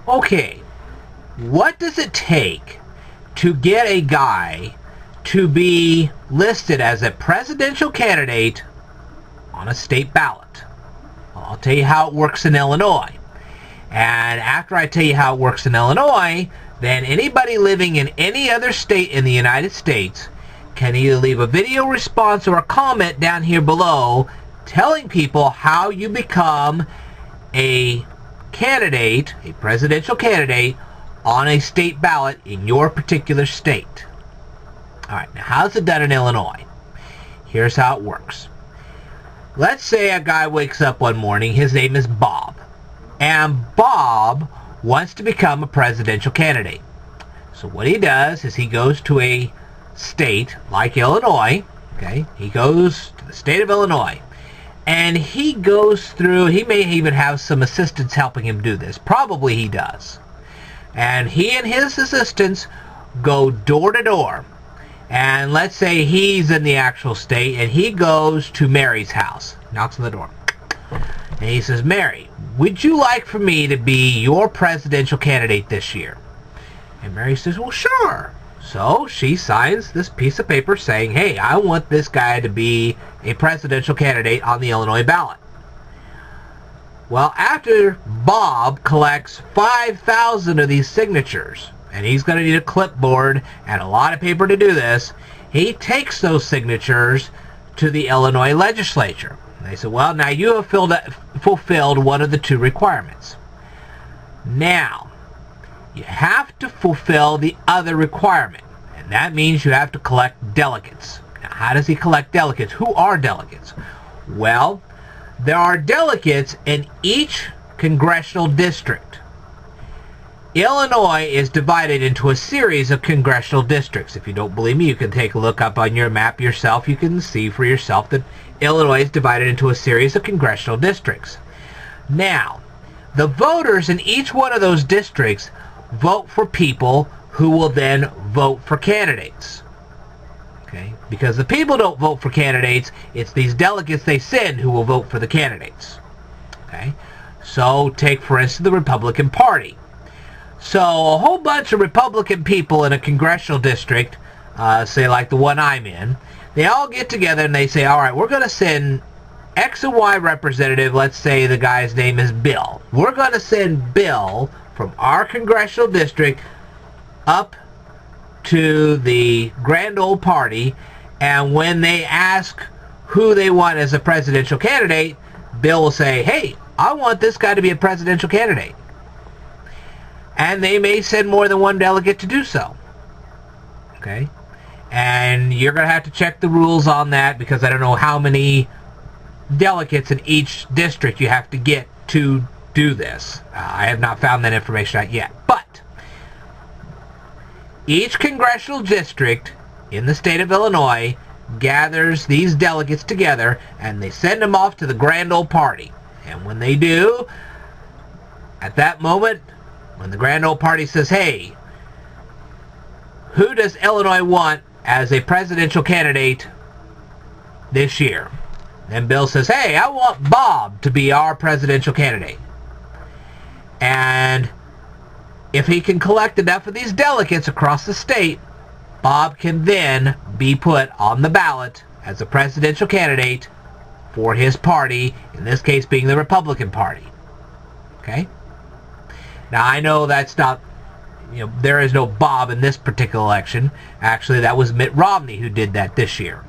Okay, what does it take to get a guy to be listed as a presidential candidate on a state ballot? Well, I'll tell you how it works in Illinois. And after I tell you how it works in Illinois, then anybody living in any other state in the United States can either leave a video response or a comment down here below telling people how you become a candidate, a presidential candidate, on a state ballot in your particular state. Alright, now how's it done in Illinois? Here's how it works. Let's say a guy wakes up one morning, his name is Bob, and Bob wants to become a presidential candidate. So what he does is he goes to a state like Illinois, okay? He goes to the state of Illinois, and he goes through, he may even have some assistants helping him do this. Probably he does. And he and his assistants go door to door. And let's say he's in the actual state, and he goes to Mary's house, knocks on the door. And he says, Mary, would you like for me to be your presidential candidate this year? And Mary says, well, sure. So she signs this piece of paper saying, hey, I want this guy to be a presidential candidate on the Illinois ballot. Well, after Bob collects 5,000 of these signatures, and he's going to need a clipboard and a lot of paper to do this, he takes those signatures to the Illinois legislature. They said, well, now you have fulfilled one of the two requirements. Now, you have to fulfill the other requirement, and that means you have to collect delegates. Now, how does he collect delegates? Who are delegates? Well, there are delegates in each congressional district. Illinois is divided into a series of congressional districts. If you don't believe me, you can take a look up on your map yourself. You can see for yourself that Illinois is divided into a series of congressional districts. Now, the voters in each one of those districts vote for people who will then vote for candidates. Okay? Because the people don't vote for candidates, it's these delegates they send who will vote for the candidates. Okay? So, take for instance the Republican Party. So, a whole bunch of Republican people in a congressional district, say like the one I'm in, they all get together and they say, alright, we're going to send X and Y representative, let's say the guy's name is Bill. We're going to send Bill from our congressional district up to the grand old party, and when they ask who they want as a presidential candidate, Bill will say, hey, I want this guy to be a presidential candidate. And they may send more than one delegate to do so. Okay? And you're going to have to check the rules on that, because I don't know how many delegates in each district you have to get to do this. I have not found that information out yet. But each congressional district in the state of Illinois gathers these delegates together, and they send them off to the grand old party. And when they do, at that moment, when the grand old party says, hey, who does Illinois want as a presidential candidate this year? Then Bill says, hey, I want Bob to be our presidential candidate. And if he can collect enough of these delegates across the state, Bob can then be put on the ballot as a presidential candidate for his party, in this case being the Republican Party. Okay? Now, I know that's not, there is no Bob in this particular election. Actually, that was Mitt Romney who did that this year.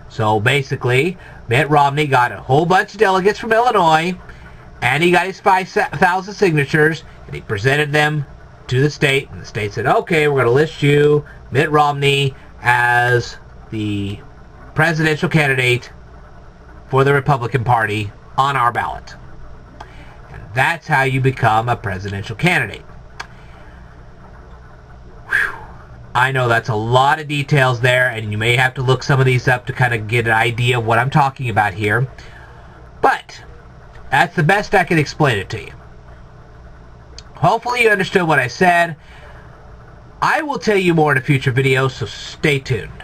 So, basically, Mitt Romney got a whole bunch of delegates from Illinois, and he got his 5,000 signatures, and he presented them to the state, and the state said, okay, we're going to list you, Mitt Romney, as the presidential candidate for the Republican Party on our ballot. That's how you become a presidential candidate. Whew. I know that's a lot of details there, and you may have to look some of these up to kind of get an idea of what I'm talking about here. But that's the best I can explain it to you. Hopefully you understood what I said. I will tell you more in a future video, so stay tuned.